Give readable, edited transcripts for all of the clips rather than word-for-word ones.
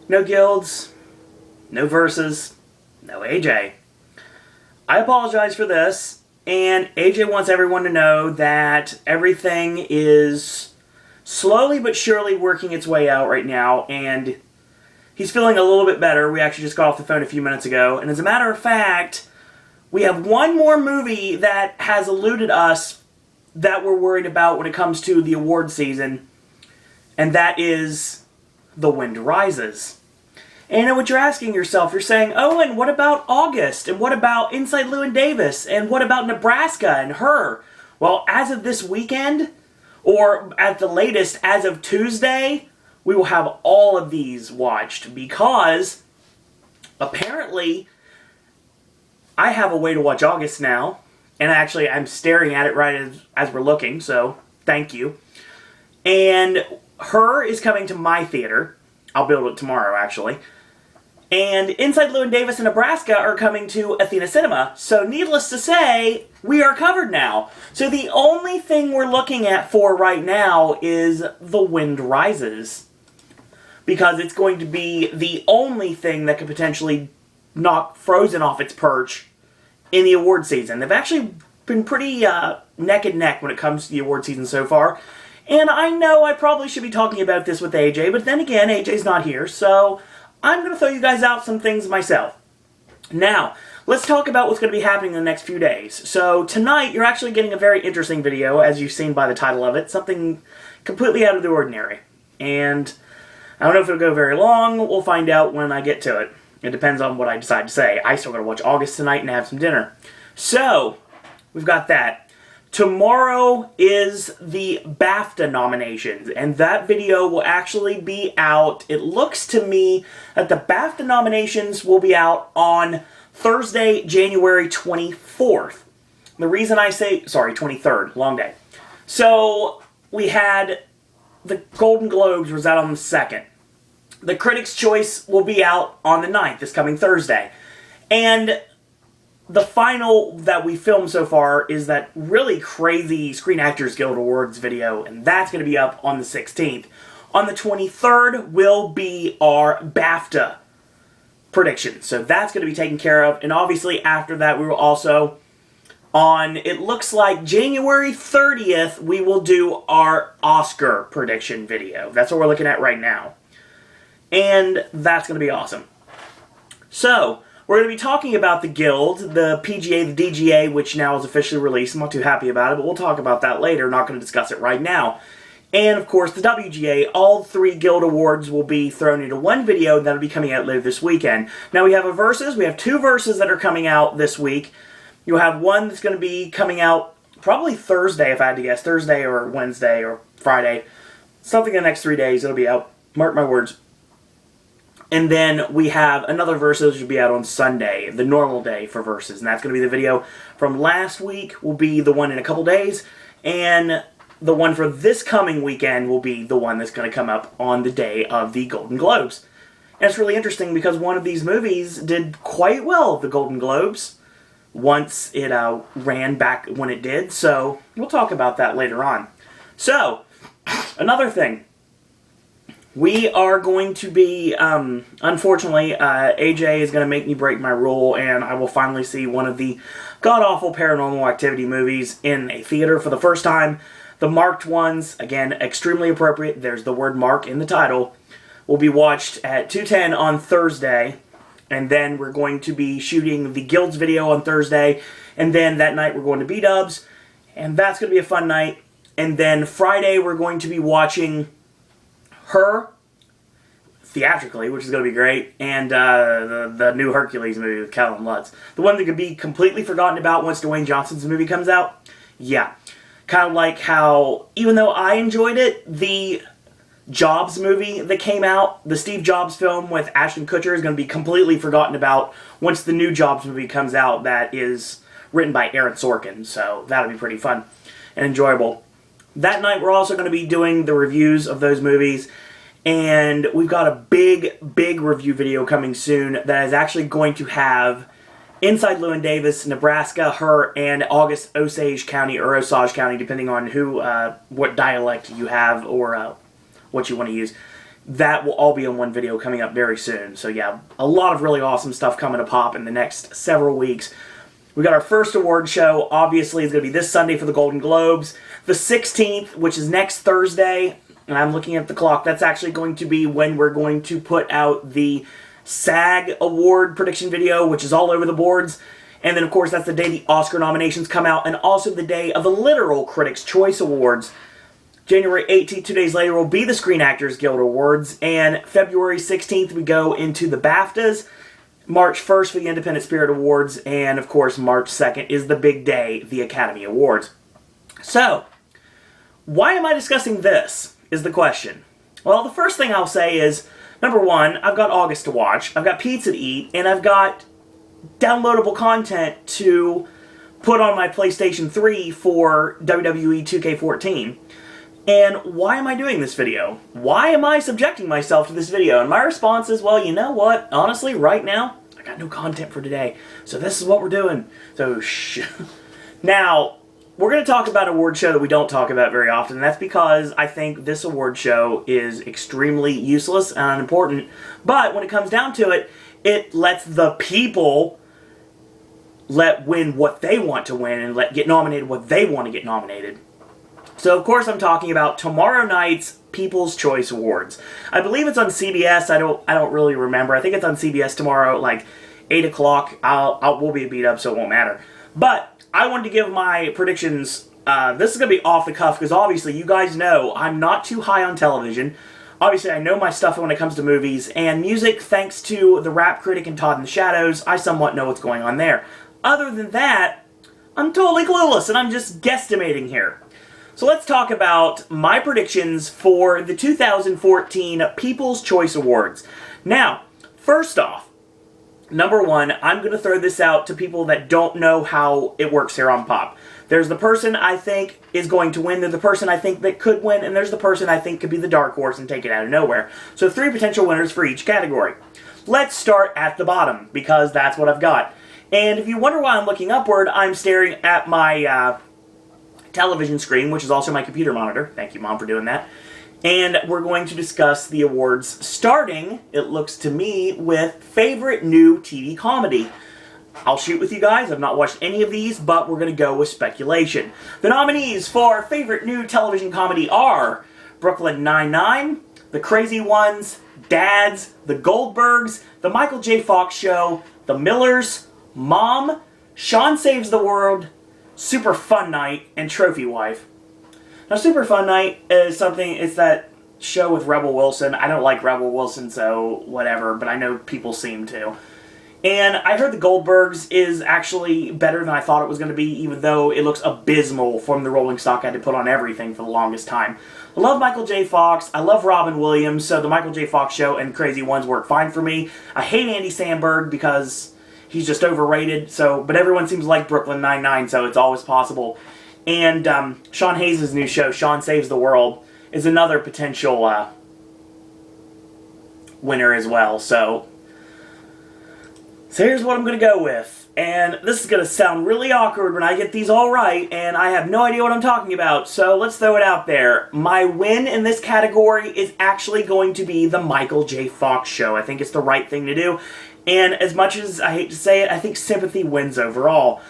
no guilds, no verses, no AJ. I apologize for this, and AJ wants everyone to know that everything is slowly but surely working its way out right now, and he's feeling a little bit better. We actually just got off the phone a few minutes ago, and as a matter of fact, we have one more movie that has eluded us that we're worried about when it comes to the award season, and that is The Wind Rises. And I know what you're asking yourself. You're saying, oh, and what about August? And what about Inside Llewyn Davis? And what about Nebraska and Her? Well, as of this weekend, or at the latest, as of Tuesday, we will have all of these watched because apparently I have a way to watch August now. And actually, I'm staring at it right as we're looking, so thank you. And Her is coming to my theater. I'll build it tomorrow, actually. And Inside Llewyn Davis and Nebraska are coming to Athena Cinema. So needless to say, we are covered now. So the only thing we're looking at for right now is The Wind Rises. Because it's going to be the only thing that could potentially knock Frozen off its perch in the award season. They've actually been pretty neck and neck when it comes to the award season so far. And I know I probably should be talking about this with AJ, but then again, AJ's not here, so I'm going to throw you guys out some things myself. Now, let's talk about what's going to be happening in the next few days. So tonight, you're actually getting a very interesting video, as you've seen by the title of it, something completely out of the ordinary. And I don't know if it'll go very long. We'll find out when I get to it. It depends on what I decide to say. I still got to watch August tonight and have some dinner. So, we've got that. Tomorrow is the BAFTA nominations, and that video will actually be out. It looks to me that the BAFTA nominations will be out on Thursday, January 24th. The reason I say, 23rd, long day. So, we had the Golden Globes was out on the 2nd. The Critics' Choice will be out on the 9th, this coming Thursday. And the final that we filmed so far is that really crazy Screen Actors Guild Awards video, and that's going to be up on the 16th. On the 23rd will be our BAFTA predictions, so that's going to be taken care of. And obviously after that we will also, on, it looks like January 30th, we will do our Oscar prediction video. That's what we're looking at right now. And that's going to be awesome. So, we're going to be talking about the Guild, the PGA, the DGA, which now is officially released. I'm not too happy about it, but we'll talk about that later. Not going to discuss it right now. And, of course, the WGA. All 3 Guild Awards will be thrown into one video that'll be coming out later this weekend. Now, we have a Versus. We have 2 Versus that are coming out this week. You'll have one that's going to be coming out probably Thursday, if I had to guess. Thursday or Wednesday or Friday. Something in the next 3 days. It'll be out. Mark my words. And then we have another Versus which will be out on Sunday, the normal day for Versus. And that's going to be the video from last week, will be the one in a couple days. And the one for this coming weekend will be the one that's going to come up on the day of the Golden Globes. And it's really interesting because one of these movies did quite well at the Golden Globes once it ran back when it did. So we'll talk about that later on. So, another thing. We are going to be, unfortunately, AJ is going to make me break my rule, and I will finally see one of the god-awful Paranormal Activity movies in a theater for the first time. The marked ones, again, extremely appropriate. There's the word mark in the title. Will be watched at 2:10 on Thursday, and then we're going to be shooting the Guilds video on Thursday, and then that night we're going to B-Dubs, and that's going to be a fun night. And then Friday we're going to be watching Her, theatrically, which is going to be great, and the new Hercules movie with Callum Lutz. The one that could be completely forgotten about once Dwayne Johnson's movie comes out. Yeah. Kind of like how, even though I enjoyed it, the Jobs movie that came out, the Steve Jobs film with Ashton Kutcher, is going to be completely forgotten about once the new Jobs movie comes out that is written by Aaron Sorkin. So that'll be pretty fun and enjoyable. That night we're also going to be doing the reviews of those movies, and we've got a big review video coming soon that is actually going to have Inside Llewyn Davis, Nebraska, Her, and August Osage County, or Osage County, depending on what dialect you have or what you want to use. that will all be in one video coming up very soon. So yeah, a lot of really awesome stuff coming to pop in the next several weeks. We got our first award show, obviously, is going to be this Sunday for the Golden Globes. The 16th, which is next Thursday, and I'm looking at the clock, that's actually going to be when we're going to put out the SAG award prediction video, which is all over the boards. And then, of course, that's the day the Oscar nominations come out, and also the day of the literal Critics' Choice Awards. January 18th, 2 days later, will be the Screen Actors Guild Awards, and February 16th, we go into the BAFTAs. March 1st for the Independent Spirit Awards, and, of course, March 2nd is the big day, the Academy Awards. So, why am I discussing this, is the question. Well, the first thing I'll say is, number one, I've got August to watch, I've got pizza to eat, and I've got downloadable content to put on my PlayStation 3 for WWE 2K14. And why am I doing this video? Why am I subjecting myself to this video? And my response is, well, you know what? Honestly, right now, I got no content for today. So this is what we're doing. So, Now, we're going to talk about an award show that we don't talk about very often. And that's because I think this award show is extremely useless and unimportant. But when it comes down to it, it lets the people win what they want to win and get nominated what they want to get nominated. So, of course, I'm talking about tomorrow night's People's Choice Awards. I believe it's on CBS. I don't really remember. I think it's on CBS tomorrow at like 8 o'clock. We'll be beat up, so it won't matter. But I wanted to give my predictions. This is going to be off the cuff because obviously you guys know I'm not too high on television. Obviously, I know my stuff when it comes to movies and music. Thanks to the Rap Critic and Todd in the Shadows, I somewhat know what's going on there. Other than that, I'm totally clueless and I'm just guesstimating here. So let's talk about my predictions for the 2014 People's Choice Awards. Now, first off, number one, I'm going to throw this out to people that don't know how it works here on Pop. There's the person I think is going to win, there's the person I think that could win, and there's the person I think could be the dark horse and take it out of nowhere. So 3 potential winners for each category. Let's start at the bottom, because that's what I've got. And if you wonder why I'm looking upward, I'm staring at my television screen, which is also my computer monitor. Thank you, Mom, for doing that. And we're going to discuss the awards starting, it looks to me, with Favorite New TV Comedy. I'll shoot with you guys. I've not watched any of these, but we're going to go with speculation. The nominees for Favorite New Television Comedy are Brooklyn Nine-Nine, The Crazy Ones, Dads, The Goldbergs, The Michael J. Fox Show, The Millers, Mom, Sean Saves the World, Super Fun Night, and Trophy Wife. Now, Super Fun Night is something, it's that show with Rebel Wilson. I don't like Rebel Wilson, so whatever, but I know people seem to. And I heard The Goldbergs is actually better than I thought it was going to be, even though it looks abysmal from the rolling stock I had to put on everything for the longest time. I love Michael J. Fox. I love Robin Williams, so the Michael J. Fox Show and Crazy Ones work fine for me. I hate Andy Samberg because he's just overrated, but everyone seems to like Brooklyn Nine-Nine, so it's always possible. And Sean Hayes' new show, Sean Saves the World, is another potential winner as well. So here's what I'm going to go with. And this is going to sound really awkward when I get these all right, and I have no idea what I'm talking about, so let's throw it out there. My win in this category is actually going to be the Michael J. Fox Show. I think it's the right thing to do. And as much as I hate to say it, I think sympathy wins overall.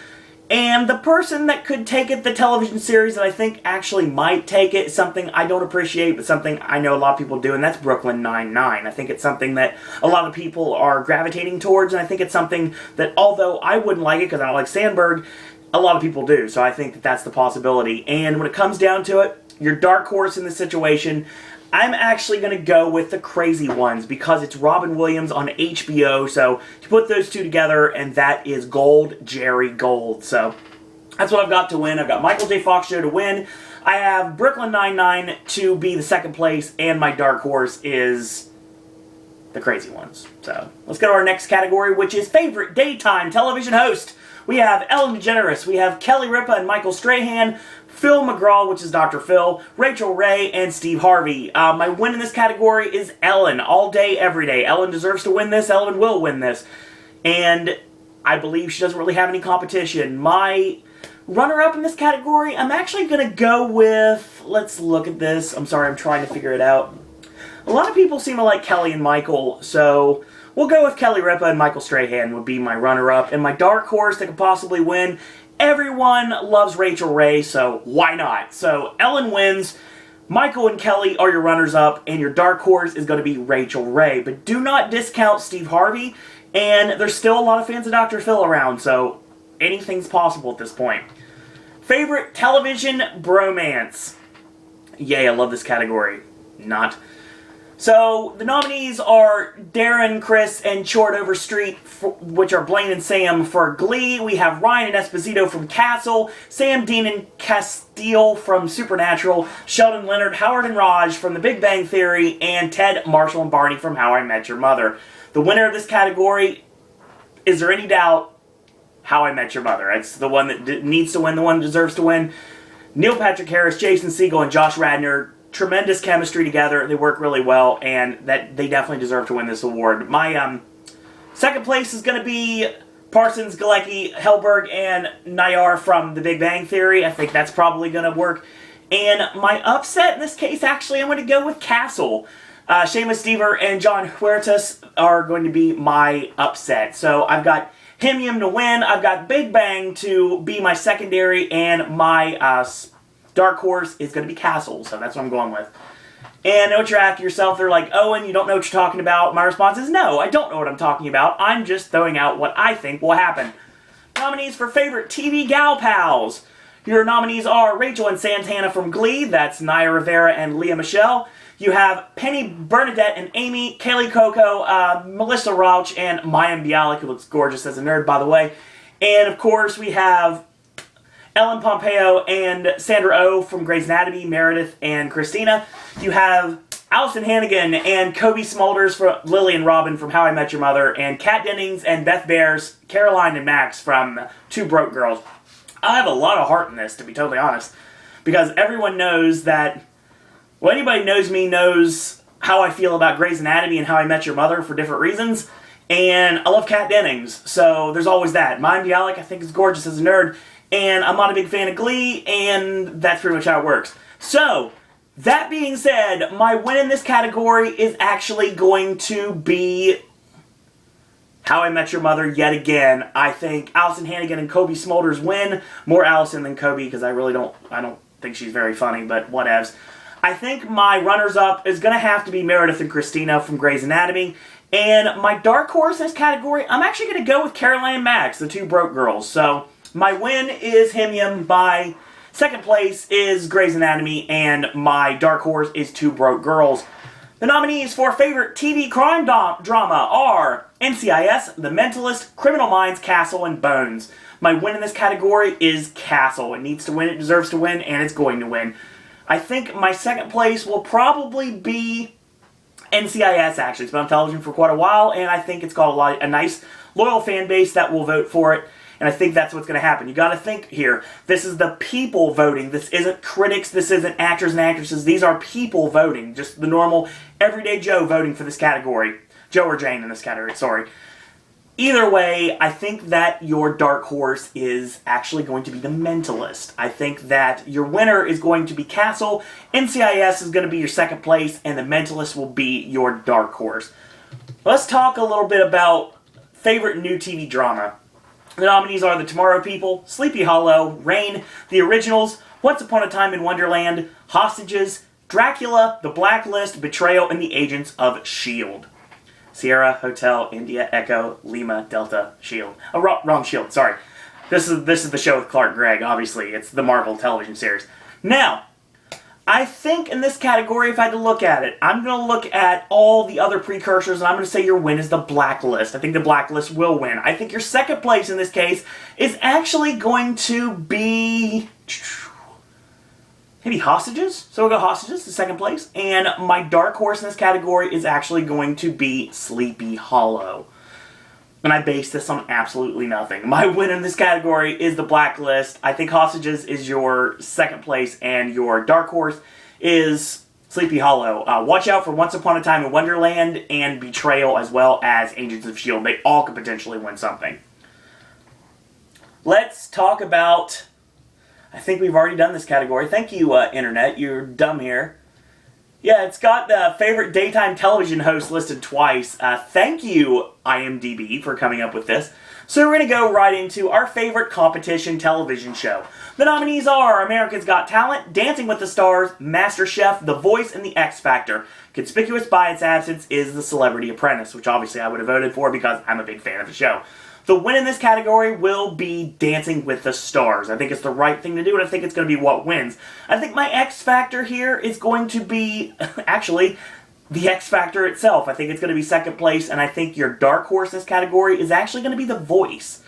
And the person that could take it, the television series that I think actually might take it, is something I don't appreciate, but something I know a lot of people do, and that's Brooklyn Nine-Nine. I think it's something that a lot of people are gravitating towards, and I think it's something that, although I wouldn't like it because I don't like Sandberg, a lot of people do, so I think that that's the possibility. And when it comes down to it, your dark horse in this situation, I'm actually going to go with The Crazy Ones because it's Robin Williams on HBO, so you put those two together and that is gold, Jerry Gold. So that's what I've got to win. I've got Michael J. Fox Show to win. I have Brooklyn Nine-Nine to be the second place, and my dark horse is The Crazy Ones. So let's go to our next category, which is Favorite Daytime Television Host. We have Ellen DeGeneres, we have Kelly Ripa and Michael Strahan, Phil McGraw, which is Dr. Phil, Rachel Ray, and Steve Harvey. My win in this category is Ellen, all day, every day. Ellen deserves to win this. Ellen will win this. And I believe she doesn't really have any competition. My runner-up in this category, I'm actually going to go with, let's look at this. I'm sorry, I'm trying to figure it out. A lot of people seem to like Kelly and Michael, so we'll go with Kelly Ripa and Michael Strahan would be my runner-up. And my dark horse that could possibly win, everyone loves Rachel Ray, so why not? So Ellen wins. Michael and Kelly are your runners-up, and your dark horse is going to be Rachel Ray. But do not discount Steve Harvey, and there's still a lot of fans of Dr. Phil around, so anything's possible at this point. Favorite television bromance. Yay, I love this category. Not. So, the nominees are Darren, Chris, and Chord Overstreet, which are Blaine and Sam for Glee. We have Ryan and Esposito from Castle, Sam, Dean, and Castile from Supernatural, Sheldon Leonard, Howard, and Raj from The Big Bang Theory, and Ted, Marshall, and Barney from How I Met Your Mother. The winner of this category, is there any doubt? How I Met Your Mother. It's the one that needs to win, the one that deserves to win. Neil Patrick Harris, Jason Segel, and Josh Radnor, tremendous chemistry together. They work really well, and that they definitely deserve to win this award. My second place is going to be Parsons, Galecki, Helberg, and Nayar from The Big Bang Theory. I think that's probably going to work. And my upset in this case, actually, I'm going to go with Castle. Seamus Deaver and John Huertas are going to be my upset. So I've got Himium to win, I've got Big Bang to be my secondary, and my dark horse is going to be Castle, so that's what I'm going with. And I know what you're asking yourself, they're like, Owen, you don't know what you're talking about. My response is, no, I don't know what I'm talking about. I'm just throwing out what I think will happen. Nominees for favorite TV gal pals. Your nominees are Rachel and Santana from Glee, that's Naya Rivera and Leah Michele. You have Penny Bernadette and Amy, Kaylee Coco, Melissa Rauch, and Mayim Bialik, who looks gorgeous as a nerd, by the way. And, of course, we have Ellen Pompeo and Sandra Oh from Grey's Anatomy, Meredith and Christina. You have Allison Hannigan and Kobe Smulders from Lily and Robin from How I Met Your Mother, and Kat Dennings and Beth Bears, Caroline and Max from Two Broke Girls. I have a lot of heart in this, to be totally honest, because everyone knows that, well, anybody knows me knows how I feel about Grey's Anatomy and How I Met Your Mother for different reasons, and I love Kat Dennings, so there's always that. Mayim Bialik, I think, is gorgeous as a nerd, and I'm not a big fan of Glee, and that's pretty much how it works. So, that being said, my win in this category is actually going to be How I Met Your Mother yet again. I think Allison Hannigan and Kobe Smulders win. More Allison than Kobe, because I don't think she's very funny, but whatevs. I think my runners-up is going to have to be Meredith and Christina from Grey's Anatomy. And my dark horse in this category, I'm actually going to go with Caroline and Max, the Two Broke Girls. So, my win is Himium. My second place is Grey's Anatomy. And my dark horse is Two Broke Girls. The nominees for favorite TV crime drama are NCIS, The Mentalist, Criminal Minds, Castle, and Bones. My win in this category is Castle. It needs to win, it deserves to win, and it's going to win. I think my second place will probably be NCIS, actually. It's been on television for quite a while, and I think it's got a nice, loyal fan base that will vote for it, and I think that's what's going to happen. You got to think here. This is the people voting. This isn't critics. This isn't actors and actresses. These are people voting. Just the normal, everyday Joe voting for this category. Joe or Jane in this category, sorry. Either way, I think that your dark horse is actually going to be The Mentalist. I think that your winner is going to be Castle, NCIS is going to be your second place, and The Mentalist will be your dark horse. Let's talk a little bit about favorite new TV drama. The nominees are The Tomorrow People, Sleepy Hollow, Rain, The Originals, Once Upon a Time in Wonderland, Hostages, Dracula, The Blacklist, Betrayal, and The Agents of S.H.I.E.L.D. Sierra, Hotel, India, Echo, Lima, Delta, S.H.I.E.L.D. Oh, wrong S.H.I.E.L.D., sorry. This is the show with Clark Gregg, obviously. It's the Marvel television series. Now, I think in this category, if I had to look at it, I'm going to look at all the other precursors, and I'm going to say your win is The Blacklist. I think The Blacklist will win. I think your second place in this case is actually going to be maybe Hostages. So we'll go Hostages, the second place. And my dark horse in this category is actually going to be Sleepy Hollow. And I base this on absolutely nothing. My win in this category is The Blacklist. I think Hostages is your second place, and your dark horse is Sleepy Hollow. Watch out for Once Upon a Time in Wonderland and Betrayal, as well as Agents of S.H.I.E.L.D. They all could potentially win something. Let's talk about... I think we've already done this category. Thank you, Internet. You're dumb here. Yeah, it's got the favorite daytime television host listed twice. Thank you, IMDb, for coming up with this. So we're going to go right into our favorite competition television show. The nominees are America's Got Talent, Dancing with the Stars, MasterChef, The Voice, and The X Factor. Conspicuous by its absence is The Celebrity Apprentice, which obviously I would have voted for because I'm a big fan of the show. The win in this category will be Dancing with the Stars. I think it's the right thing to do, and I think it's going to be what wins. I think my X Factor here is going to be, actually, the X Factor itself. I think it's going to be second place, and I think your dark horse in this category is actually going to be The Voice.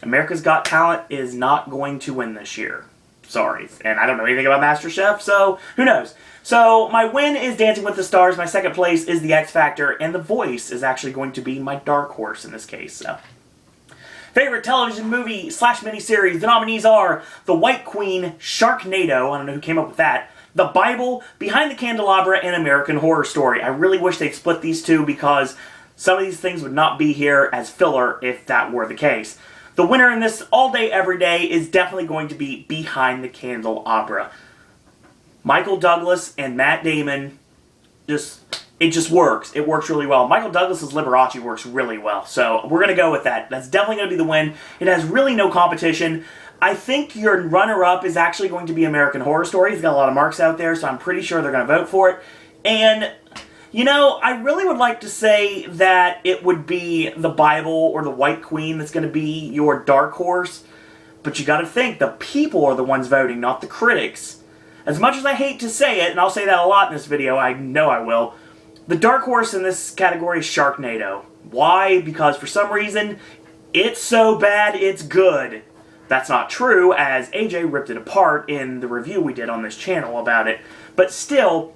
America's Got Talent is not going to win this year. Sorry. And I don't know anything about MasterChef, so who knows? So my win is Dancing with the Stars, my second place is the X Factor, and The Voice is actually going to be my dark horse in this case. So, favorite television movie / miniseries, the nominees are The White Queen, Sharknado, I don't know who came up with that, The Bible, Behind the Candelabra, and American Horror Story. I really wish they'd split these two because some of these things would not be here as filler if that were the case. The winner in this all day, every day is definitely going to be Behind the Candelabra. Michael Douglas and Matt Damon, it just works. It works really well. Michael Douglas' Liberace works really well, so we're going to go with that. That's definitely going to be the win. It has really no competition. I think your runner-up is actually going to be American Horror Story. It's got a lot of marks out there, so I'm pretty sure they're going to vote for it. And, you know, I really would like to say that it would be The Bible or The White Queen that's going to be your dark horse, but you got to think, the people are the ones voting, not the critics. As much as I hate to say it, and I'll say that a lot in this video, I know I will, the dark horse in this category is Sharknado. Why? Because for some reason, it's so bad it's good. That's not true, as AJ ripped it apart in the review we did on this channel about it. But still,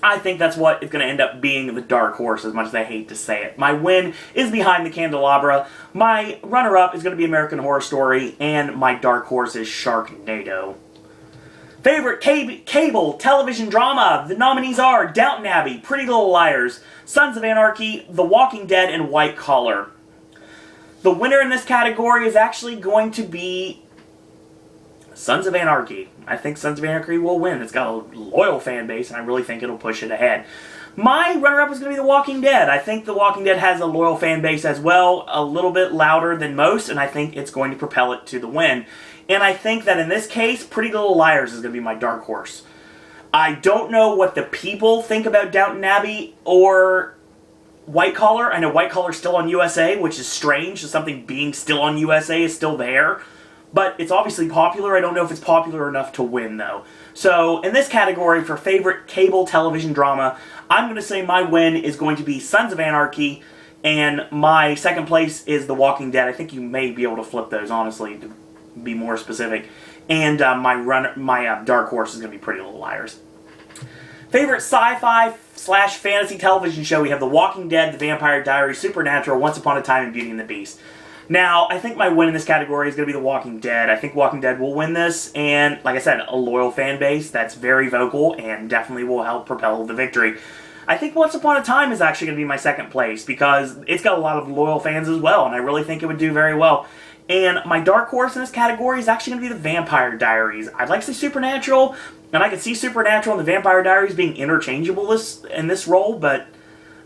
I think that's what is going to end up being the dark horse, as much as I hate to say it. My win is Behind the Candelabra. My runner-up is going to be American Horror Story, and my dark horse is Sharknado. Favorite cable television drama. The nominees are Downton Abbey, Pretty Little Liars, Sons of Anarchy, The Walking Dead, and White Collar. The winner in this category is actually going to be Sons of Anarchy. I think Sons of Anarchy will win. It's got a loyal fan base, and I really think it'll push it ahead. My runner-up is going to be The Walking Dead. I think The Walking Dead has a loyal fan base as well, a little bit louder than most, and I think it's going to propel it to the win. And I think that in this case, Pretty Little Liars is going to be my dark horse. I don't know what the people think about Downton Abbey or White Collar. I know White Collar's still on USA, which is strange. So something being still on USA is still there. But it's obviously popular. I don't know if it's popular enough to win, though. So, in this category, for favorite cable television drama, I'm going to say my win is going to be Sons of Anarchy, and my second place is The Walking Dead. I think you may be able to flip those, honestly, to be more specific. And my dark horse is going to be Pretty Little Liars. Favorite sci-fi / fantasy television show, we have The Walking Dead, The Vampire Diaries, Supernatural, Once Upon a Time, and Beauty and the Beast. Now, I think my win in this category is going to be The Walking Dead. I think Walking Dead will win this, and like I said, a loyal fan base that's very vocal and definitely will help propel the victory. I think Once Upon a Time is actually going to be my second place because it's got a lot of loyal fans as well, and I really think it would do very well. And my dark horse in this category is actually going to be The Vampire Diaries. I'd like to say Supernatural, and I could see Supernatural and The Vampire Diaries being interchangeable in this role, but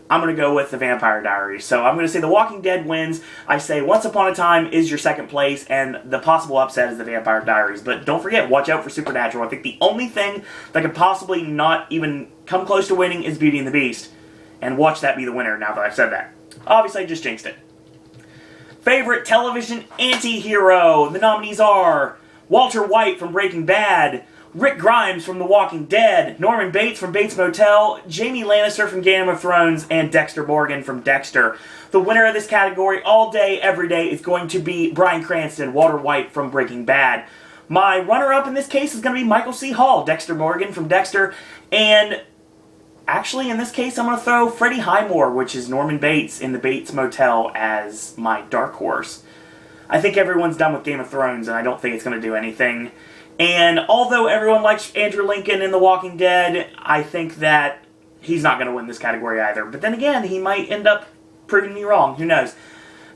I'm going to go with The Vampire Diaries. So I'm going to say The Walking Dead wins. I say Once Upon a Time is your second place, and the possible upset is The Vampire Diaries. But don't forget, watch out for Supernatural. I think the only thing that could possibly not even come close to winning is Beauty and the Beast. And watch that be the winner now that I've said that. Obviously, I just jinxed it. Favorite television anti-hero. The nominees are Walter White from Breaking Bad, Rick Grimes from The Walking Dead, Norman Bates from Bates Motel, Jaime Lannister from Game of Thrones, and Dexter Morgan from Dexter. The winner of this category all day, every day, is going to be Bryan Cranston, Walter White from Breaking Bad. My runner-up in this case is going to be Michael C. Hall, Dexter Morgan from Dexter, and actually in this case I'm going to throw Freddie Highmore, which is Norman Bates in the Bates Motel, as my dark horse. I think everyone's done with Game of Thrones, and I don't think it's going to do anything. And although everyone likes Andrew Lincoln in The Walking Dead, I think that he's not going to win this category either. But then again, he might end up proving me wrong. Who knows?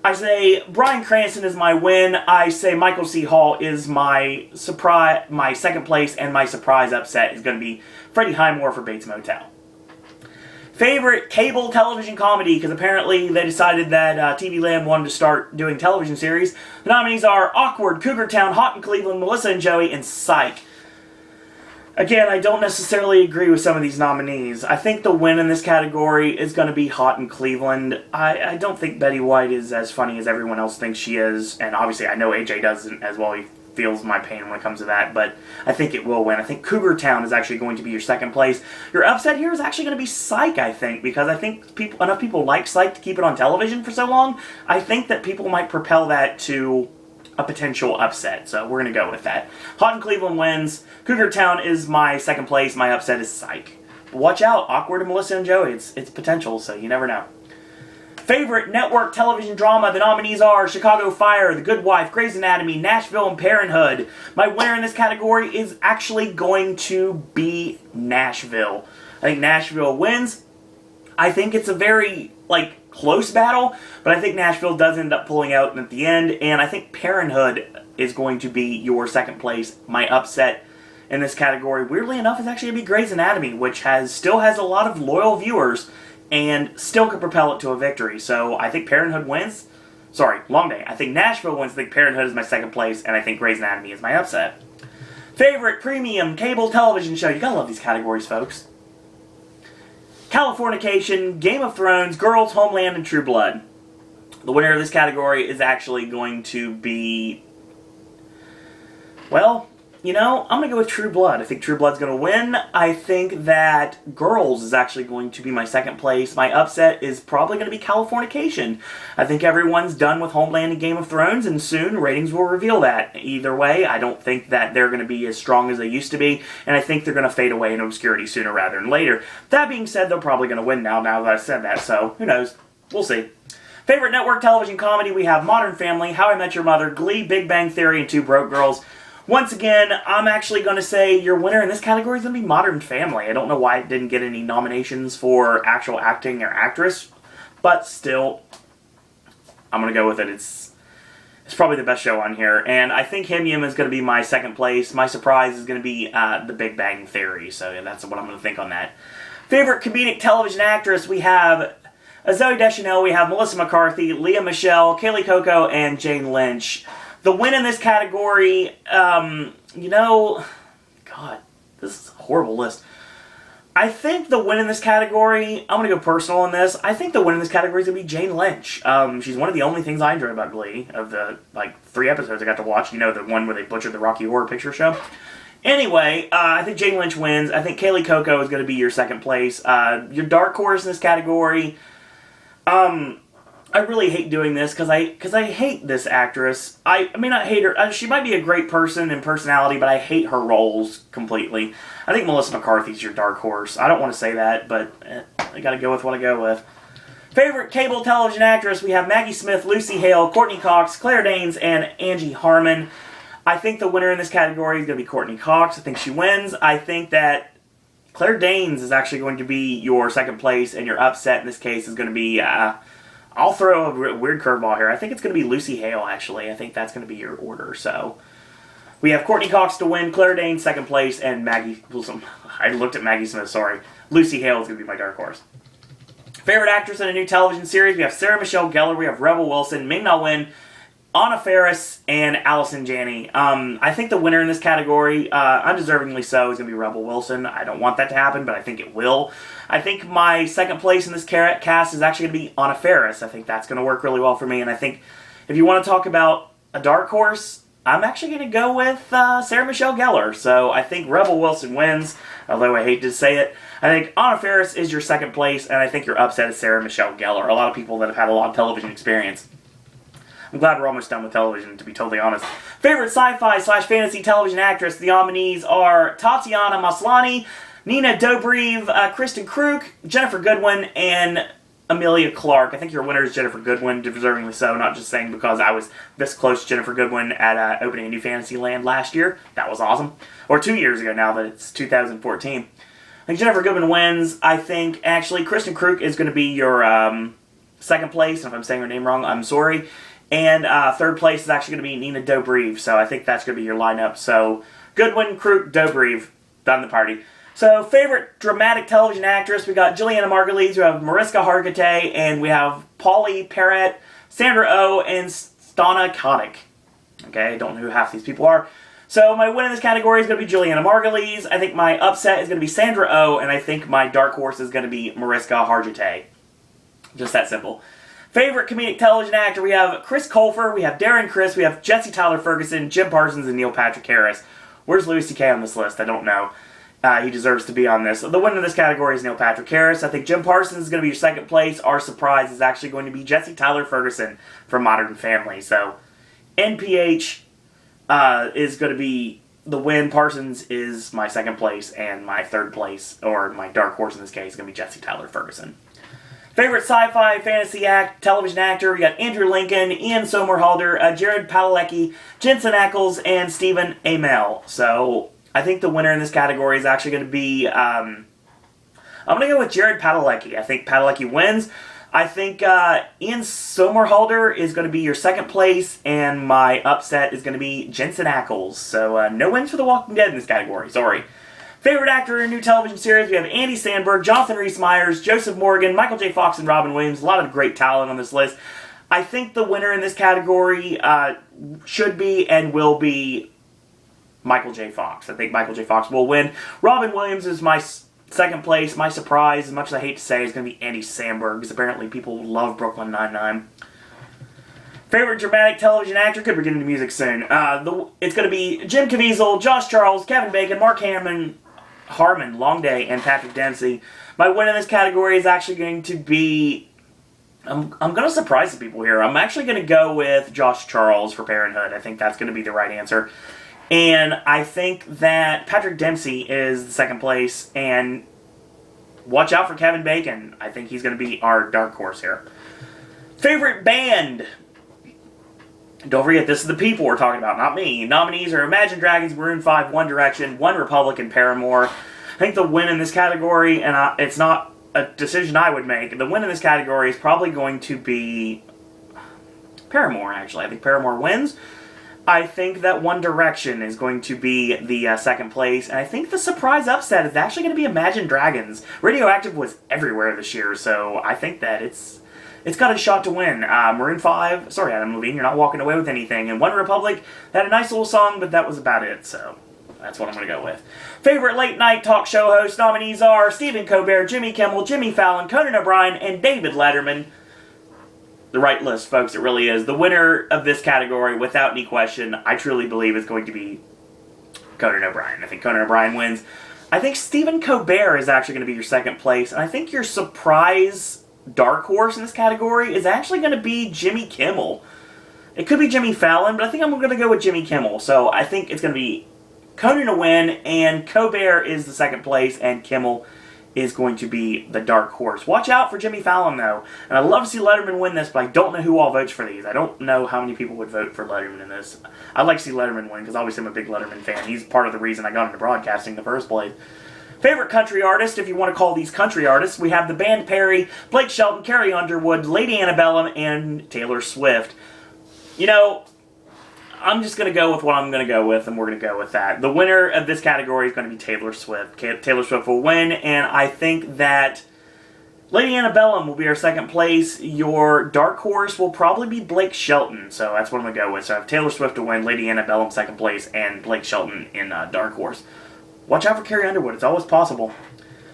I say Bryan Cranston is my win. I say Michael C. Hall is my surprise, my second place, and my surprise upset is going to be Freddie Highmore for Bates Motel. Favorite cable television comedy, because apparently they decided that TV Land wanted to start doing television series. The nominees are Awkward, Cougar Town, Hot in Cleveland, Melissa and Joey, and Psych. Again, I don't necessarily agree with some of these nominees. I think the win in this category is going to be Hot in Cleveland. I don't think Betty White is as funny as everyone else thinks she is, and obviously I know AJ doesn't as well. He feels my pain when it comes to that, but I think it will win. I think Cougar Town is actually going to be your second place. Your upset here is actually going to be Psych, I think, because I think enough people like Psych to keep it on television for so long. I think that people might propel that to a potential upset, so we're going to go with that. Hot in Cleveland wins. Cougar Town is my second place. My upset is Psych. But watch out, Awkward and Melissa and Joey. It's potential, so you never know. Favorite network television drama, the nominees are Chicago Fire, The Good Wife, Grey's Anatomy, Nashville, and Parenthood. My winner in this category is actually going to be Nashville. I think Nashville wins. I think it's a very, close battle, but I think Nashville does end up pulling out at the end, and I think Parenthood is going to be your second place. My upset in this category, weirdly enough, is actually going to be Grey's Anatomy, which still has a lot of loyal viewers, and still could propel it to a victory. So I think Parenthood wins. Sorry, long day. I think Nashville wins. I think Parenthood is my second place, and I think Grey's Anatomy is my upset. Favorite premium cable television show. You gotta love these categories, folks. Californication, Game of Thrones, Girls, Homeland, and True Blood. The winner of this category is actually going to be... Well, I'm going to go with True Blood. I think True Blood's going to win. I think that Girls is actually going to be my second place. My upset is probably going to be Californication. I think everyone's done with Homeland and Game of Thrones, and soon ratings will reveal that. Either way, I don't think that they're going to be as strong as they used to be, and I think they're going to fade away in obscurity sooner rather than later. That being said, they're probably going to win now that I said that, so who knows? We'll see. Favorite network television comedy, we have Modern Family, How I Met Your Mother, Glee, Big Bang Theory, and Two Broke Girls. Once again, I'm actually going to say your winner in this category is going to be Modern Family. I don't know why it didn't get any nominations for actual acting or actress, but still, I'm going to go with it. It's probably the best show on here, and I think Him Yim is going to be my second place. My surprise is going to be The Big Bang Theory, so yeah, that's what I'm going to think on that. Favorite comedic television actress, we have Zooey Deschanel, we have Melissa McCarthy, Lea Michele, Kaylee Cuoco, and Jane Lynch. The win in this category, God, this is a horrible list. I think the win in this category, I'm going to go personal on this, I think the win in this category is going to be Jane Lynch. She's one of the only things I enjoy about Glee, of the, 3 episodes I got to watch, the one where they butchered the Rocky Horror Picture Show. Anyway, I think Jane Lynch wins. I think Kaylee Cuoco is going to be your second place. Your dark horse in this category, I really hate doing this because I hate this actress. I may not hate her. She might be a great person and personality, but I hate her roles completely. I think Melissa McCarthy's your dark horse. I don't want to say that, but I gotta go with what I go with. Favorite cable television actress, we have Maggie Smith, Lucy Hale, Courtney Cox, Claire Danes, and Angie Harmon. I think the winner in this category is going to be Courtney Cox. I think she wins. I think that Claire Danes is actually going to be your second place, and your upset in this case is going to be... I'll throw a weird curveball here. I think it's going to be Lucy Hale, actually. I think that's going to be your order. So we have Courtney Cox to win, Claire Danes second place, and Maggie... I looked at Maggie Smith, sorry. Lucy Hale is going to be my dark horse. Favorite actress in a new television series, we have Sarah Michelle Gellar, we have Rebel Wilson, Ming-Na Wen, Anna Faris, and Allison Janney. I think the winner in this category, undeservingly so, is going to be Rebel Wilson. I don't want that to happen, but I think it will. I think my second place in this cast is actually going to be Anna Faris. I think that's going to work really well for me, and I think if you want to talk about a dark horse, I'm actually going to go with Sarah Michelle Gellar. So I think Rebel Wilson wins, although I hate to say it. I think Anna Faris is your second place, and I think your upset is Sarah Michelle Gellar. A lot of people that have had a lot of television experience. I'm glad we're almost done with television, to be totally honest. Favorite sci-fi/fantasy television actress, the nominees are Tatiana Maslany, Nina Dobrev, Kristen Kruk, Jennifer Goodwin, and Emilia Clarke. I think your winner is Jennifer Goodwin, deservingly so, not just saying because I was this close to Jennifer Goodwin at opening a new Fantasyland last year. That was awesome. Or 2 years ago now that it's 2014. I think Jennifer Goodwin wins. I think, actually, Kristen Kruk is going to be your second place. And if I'm saying her name wrong, I'm sorry. And third place is actually going to be Nina Dobrev. So I think that's going to be your lineup. So Goodwin, Kruk, Dobrev, done the party. So, favorite dramatic television actress, we got Juliana Margulies, we have Mariska Hargitay, and we have Polly Perrette, Sandra Oh, and Stana Katic. Okay, I don't know who half these people are. So, my win in this category is going to be Juliana Margulies. I think my upset is going to be Sandra Oh, and I think my dark horse is going to be Mariska Hargitay. Just that simple. Favorite comedic television actor, we have Chris Colfer, we have Darren Criss, we have Jesse Tyler Ferguson, Jim Parsons, and Neil Patrick Harris. Where's Louis C.K. on this list? I don't know. He deserves to be on this. The winner of this category is Neil Patrick Harris. I think Jim Parsons is going to be your second place. Our surprise is actually going to be Jesse Tyler Ferguson from Modern Family. So, NPH is going to be the win. Parsons is my second place, and my third place, or my dark horse in this case, is going to be Jesse Tyler Ferguson. Favorite sci-fi fantasy television actor, we got Andrew Lincoln, Ian Somerhalder, Jared Padalecki, Jensen Ackles, and Stephen Amell. So, I think the winner in this category is actually going to be, I'm going to go with Jared Padalecki. I think Padalecki wins. I think Ian Somerhalder is going to be your second place, and my upset is going to be Jensen Ackles. So, no wins for The Walking Dead in this category. Sorry. Favorite actor in a new television series, we have Andy Samberg, Jonathan Rhys-Meyers, Joseph Morgan, Michael J. Fox, and Robin Williams. A lot of great talent on this list. I think the winner in this category should be and will be Michael J. Fox. I think Michael J. Fox will win. Robin Williams is my second place. My surprise, as much as I hate to say, is going to be Andy Samberg, because apparently people love Brooklyn Nine-Nine. Favorite dramatic television actor, could be getting into music soon. It's going to be Jim Caviezel, Josh Charles, Kevin Bacon, Mark Harmon, Long Day, and Patrick Dempsey. My win in this category is actually going to be... I'm going to surprise some people here. I'm actually going to go with Josh Charles for Parenthood. I think that's going to be the right answer. And I think that Patrick Dempsey is the second place. And watch out for Kevin Bacon. I think he's going to be our dark horse here. Favorite band. Don't forget, this is the people we're talking about, not me. Nominees are Imagine Dragons, Maroon 5, One Direction, One Republic, and Paramore. I think the win in this category, and it's not a decision I would make, the win in this category is probably going to be Paramore, actually. I think Paramore wins. I think that One Direction is going to be the second place, and I think the surprise upset is actually going to be Imagine Dragons. Radioactive was everywhere this year, so I think that it's got a shot to win. Maroon 5, sorry Adam Levine, you're not walking away with anything. And One Republic had a nice little song, but that was about it, so that's what I'm going to go with. Favorite late night talk show host nominees are Stephen Colbert, Jimmy Kimmel, Jimmy Fallon, Conan O'Brien, and David Letterman. The right list, folks, it really is. The winner of this category, without any question, I truly believe is going to be Conan O'Brien. I think Conan O'Brien wins. I think Stephen Colbert is actually going to be your second place, and I think your surprise dark horse in this category is actually going to be Jimmy Kimmel. It could be Jimmy Fallon, but I think I'm going to go with Jimmy Kimmel. So I think it's going to be Conan to win, and Colbert is the second place, and Kimmel is going to be the dark horse. Watch out for Jimmy Fallon, though. And I'd love to see Letterman win this, but I don't know who all votes for these. I don't know how many people would vote for Letterman in this. I'd like to see Letterman win, because obviously I'm a big Letterman fan. He's part of the reason I got into broadcasting in the first place. Favorite country artist, if you want to call these country artists, we have the band Perry, Blake Shelton, Carrie Underwood, Lady Antebellum, and Taylor Swift. You know, I'm just going to go with what I'm going to go with, and we're going to go with that. The winner of this category is going to be Taylor Swift. Taylor Swift will win, and I think that Lady Antebellum will be our second place. Your dark horse will probably be Blake Shelton, so that's what I'm going to go with. So I have Taylor Swift to win, Lady Antebellum second place, and Blake Shelton in dark horse. Watch out for Carrie Underwood. It's always possible.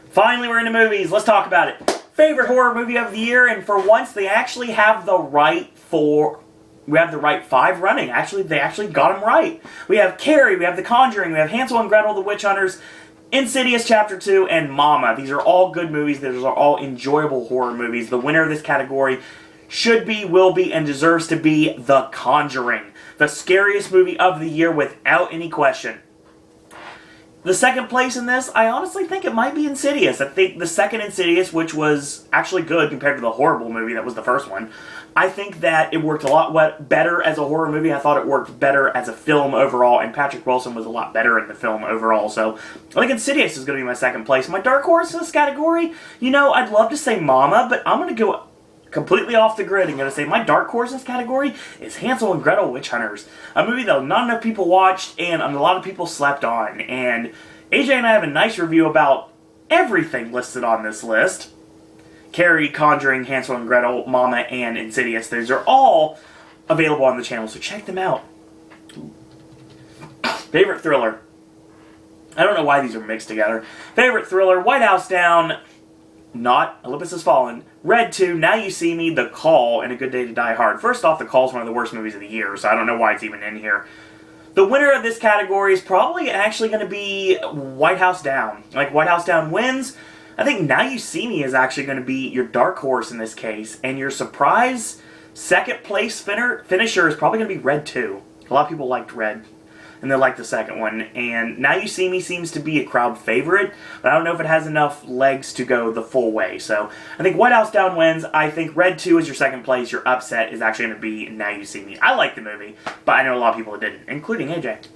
Finally, we're into movies. Let's talk about it. Favorite horror movie of the year, and for once, they actually have the right five running. Actually, they actually got them right. We have Carrie, we have The Conjuring, we have Hansel and Gretel, The Witch Hunters, Insidious Chapter 2, and Mama. These are all good movies. These are all enjoyable horror movies. The winner of this category should be, will be, and deserves to be The Conjuring. The scariest movie of the year without any question. The second place in this, I honestly think it might be Insidious. I think the second Insidious, which was actually good compared to the horrible movie that was the first one, I think that it worked a lot better as a horror movie. I thought it worked better as a film overall, and Patrick Wilson was a lot better in the film overall. So I think Insidious is going to be my second place. My dark horse in this category, you know, I'd love to say Mama, but I'm going to go completely off the grid and going to say my dark horse in this category is Hansel and Gretel Witch Hunters. A movie that not enough people watched and a lot of people slept on. And AJ and I have a nice review about everything listed on this list. Carrie, Conjuring, Hansel and Gretel, Mama, and Insidious. Those are all available on the channel, so check them out. Favorite thriller. I don't know why these are mixed together. Favorite thriller, White House Down, not Olympus Has Fallen, Red 2, Now You See Me, The Call, and A Good Day to Die Hard. First off, The Call is one of the worst movies of the year, so I don't know why it's even in here. The winner of this category is probably actually going to be White House Down. Like, White House Down wins. I think Now You See Me is actually going to be your dark horse in this case, and your surprise second place finisher is probably going to be Red 2. A lot of people liked Red, and they liked the second one. And Now You See Me seems to be a crowd favorite, but I don't know if it has enough legs to go the full way. So I think White House Down wins. I think Red 2 is your second place. Your upset is actually going to be Now You See Me. I like the movie, but I know a lot of people that didn't, including AJ.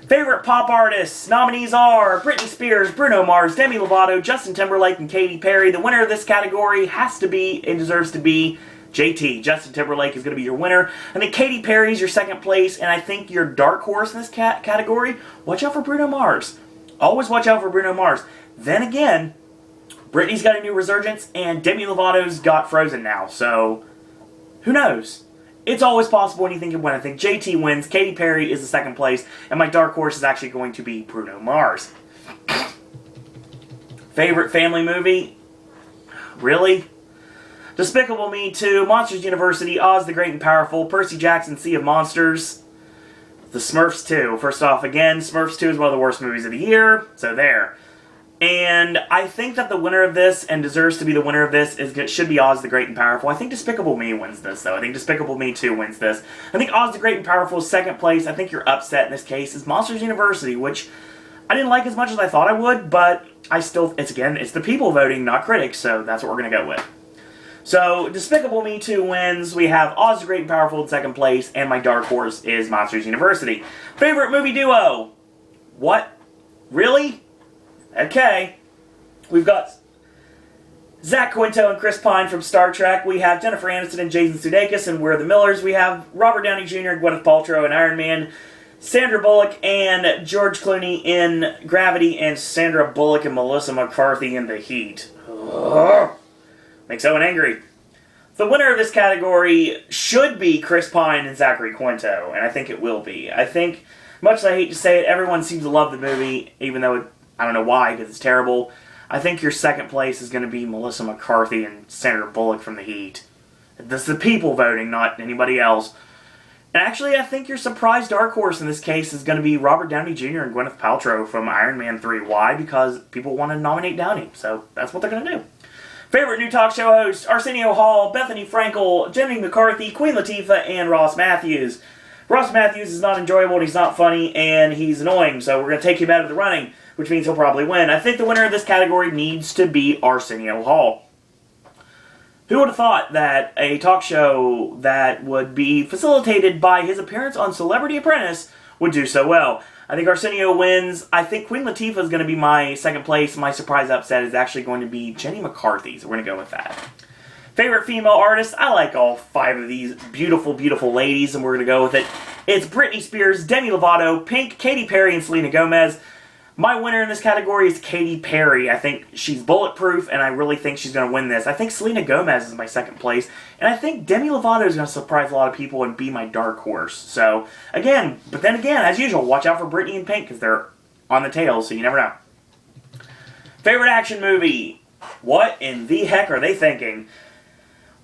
Favorite pop artists. Nominees are Britney Spears, Bruno Mars, Demi Lovato, Justin Timberlake, and Katy Perry. The winner of this category has to be and deserves to be JT. Justin Timberlake is going to be your winner. I think Katy Perry is your second place, and I think your dark horse in this category, watch out for Bruno Mars. Always watch out for Bruno Mars. Then again, Britney's got a new resurgence, and Demi Lovato's got Frozen now, so who knows? It's always possible anything can win. I think JT wins, Katy Perry is the second place, and my dark horse is actually going to be Bruno Mars. Favorite family movie? Really? Despicable Me 2, Monsters University, Oz the Great and Powerful, Percy Jackson, Sea of Monsters, The Smurfs 2. First off, again, Smurfs 2 is one of the worst movies of the year, so there. And I think that the winner of this, and deserves to be the winner of this, should be Oz the Great and Powerful. I think Despicable Me wins this, though. I think Despicable Me 2 wins this. I think Oz the Great and Powerful is second place. I think your upset in this case is Monsters University, which I didn't like as much as I thought I would, but it's the people voting, not critics, so that's what we're going to go with. So, Despicable Me 2 wins. We have Oz the Great and Powerful in second place, and my dark horse is Monsters University. Favorite movie duo? What? Really? Okay. We've got Zach Quinto and Chris Pine from Star Trek. We have Jennifer Aniston and Jason Sudeikis and We're the Millers. We have Robert Downey Jr. and Gwyneth Paltrow in Iron Man. Sandra Bullock and George Clooney in Gravity, and Sandra Bullock and Melissa McCarthy in The Heat. Ugh. Makes Owen angry. The winner of this category should be Chris Pine and Zachary Quinto, and I think it will be. I think, much as I hate to say it, everyone seems to love the movie, even though I don't know why, because it's terrible. I think your second place is going to be Melissa McCarthy and Sandra Bullock from The Heat. That's the people voting, not anybody else. And actually, I think your surprise dark horse in this case is going to be Robert Downey Jr. and Gwyneth Paltrow from Iron Man 3. Why? Because people want to nominate Downey, so that's what they're going to do. Favorite new talk show host, Arsenio Hall, Bethany Frankel, Jenny McCarthy, Queen Latifah, and Ross Matthews. Ross Matthews is not enjoyable, and he's not funny, and he's annoying, so we're going to take him out of the running, which means he'll probably win. I think the winner of this category needs to be Arsenio Hall. Who would have thought that a talk show that would be facilitated by his appearance on Celebrity Apprentice would do so well? I think Arsenio wins. I think Queen Latifah is going to be my second place. My surprise upset is actually going to be Jenny McCarthy, so we're going to go with that. Favorite female artist? I like all 5 of these beautiful, beautiful ladies, and we're going to go with it. It's Britney Spears, Demi Lovato, Pink, Katy Perry, and Selena Gomez. My winner in this category is Katy Perry. I think she's bulletproof, and I really think she's going to win this. I think Selena Gomez is my second place, and I think Demi Lovato is going to surprise a lot of people and be my dark horse. So, again, but then again, as usual, watch out for Britney and Pink, because they're on the tail, so you never know. Favorite action movie? What in the heck are they thinking?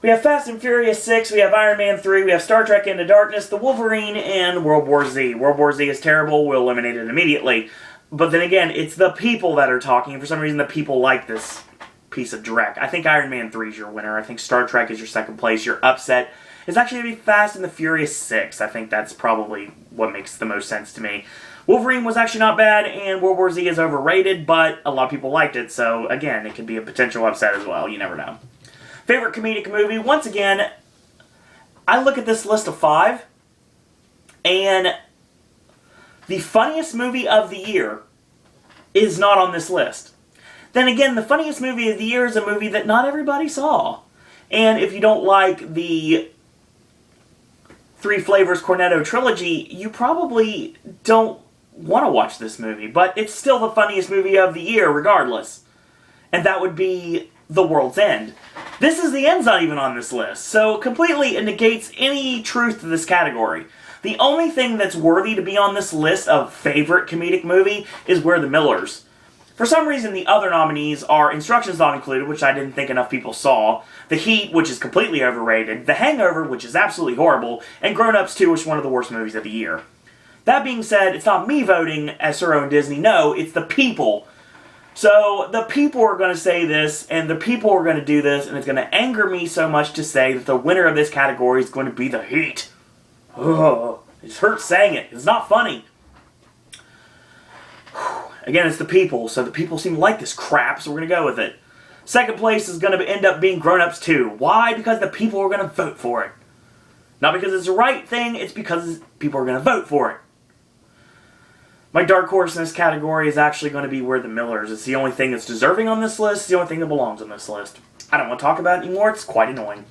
We have Fast and Furious 6, we have Iron Man 3, we have Star Trek Into Darkness, The Wolverine, and World War Z. World War Z is terrible, we'll eliminate it immediately. But then again, it's the people that are talking, and for some reason the people like this piece of dreck. I think Iron Man 3 is your winner. I think Star Trek is your second place. Your upset is actually going to be Fast and the Furious 6. I think that's probably what makes the most sense to me. Wolverine was actually not bad, and World War Z is overrated, but a lot of people liked it, so again, it could be a potential upset as well. You never know. Favorite comedic movie? Once again, I look at this list of 5, and the funniest movie of the year is not on this list. Then again, the funniest movie of the year is a movie that not everybody saw. And if you don't like the Three Flavors Cornetto trilogy, you probably don't want to watch this movie, but it's still the funniest movie of the year regardless. And that would be The World's End. This Is the End's not even on this list, so completely it negates any truth to this category. The only thing that's worthy to be on this list of favorite comedic movie is We're the Millers. For some reason, the other nominees are Instructions Not Included, which I didn't think enough people saw, The Heat, which is completely overrated, The Hangover, which is absolutely horrible, and Grown Ups 2, which is one of the worst movies of the year. That being said, it's not me voting as Sir Owen Disney, no, it's the people. So, the people are going to say this, and the people are going to do this, and it's going to anger me so much to say that the winner of this category is going to be The Heat. Ugh, it hurts saying it. It's not funny. Again, it's the people, so the people seem to like this crap, so we're going to go with it. Second place is going to end up being Grown Ups 2. Why? Because the people are going to vote for it. Not because it's the right thing, it's because people are going to vote for it. My dark horse in this category is actually going to be We're the Millers. It's the only thing that's deserving on this list, it's the only thing that belongs on this list. I don't want to talk about it anymore, it's quite annoying.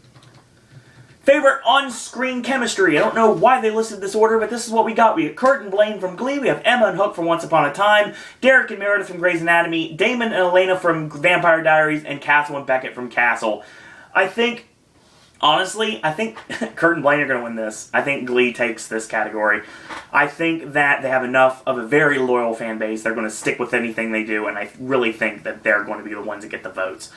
Favorite on-screen chemistry. I don't know why they listed this order, but this is what we got. We have Kurt and Blaine from Glee, we have Emma and Hook from Once Upon a Time, Derek and Meredith from Grey's Anatomy, Damon and Elena from Vampire Diaries, and Castle and Beckett from Castle. Honestly, I think Kurt and Blaine are going to win this. I think Glee takes this category. I think that they have enough of a very loyal fan base. They're going to stick with anything they do, and I really think that they're going to be the ones that get the votes.